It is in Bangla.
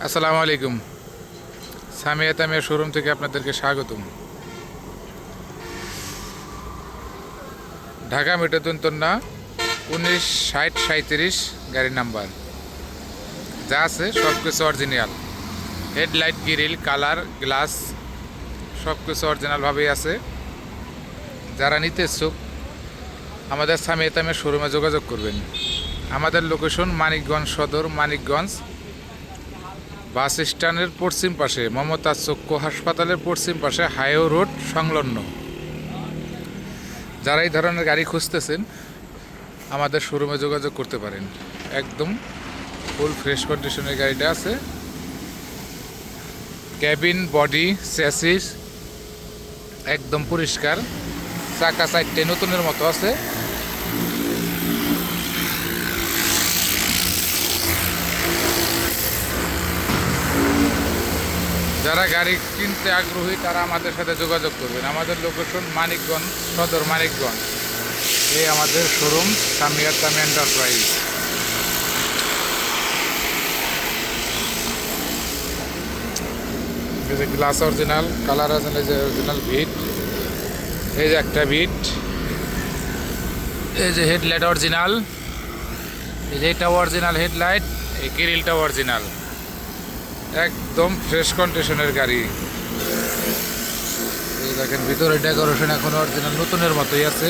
আসসালামু আলাইকুম। সামিয়া তামিয়া শোরুম থেকে আপনাদেরকে স্বাগতম। ঢাকা মেট্রোতন্ত্রনা 1960-37 গাড়ির নাম্বার যা আছে সব কিছু original. Headlight, grill, colour, glass সব কিছু অরিজিনালভাবেই আছে। যারা নিতে ইচ্ছুক আমাদের সামিয়া তামিয়া শোরুমে যোগাযোগ করবেন। আমাদের লোকেশন মানিকগঞ্জ সদর, মানিকগঞ্জ বাস স্ট্যান্ডের পশ্চিম পাশে, মমতা চক্ষু হাসপাতালের পশ্চিম পাশে, হাইওয়ে রোড সংলগ্ন। যারা এই ধরনের গাড়ি খুঁজতেছেন আমাদের শোরুমে যোগাযোগ করতে পারেন। একদম ফুল ফ্রেশ কন্ডিশনের গাড়িটা আছে। ক্যাবিন, বডি, চ্যাসিস একদম পরিষ্কার। চাকা চারটে নতুনের মতো আছে। যারা গাড়ি কিনতে আগ্রহী তারা আমাদের সাথে যোগাযোগ করবেন। আমাদের লোকেশন মানিকগঞ্জ সদর, মানিকগঞ্জ। এই আমাদের শোরুম সামিয়া তামিয়া এন্টারপ্রাইজ। এই যে গ্লাস অরিজিনাল, কালার অরিজিনাল, এই যে অরিজিনাল ভিট, এই যে একটা ভিট, এই যে হেডলাইট অরিজিনাল, এই যে এটা অরিজিনাল হেডলাইট, এই গ্রিলটা অরিজিনাল। একদম ফ্রেশ কন্ডিশনের গাড়ি। এই দেখেন ভিতরে ডেকোরেশন এখন অরিজিনাল নতুনের মতোই আছে।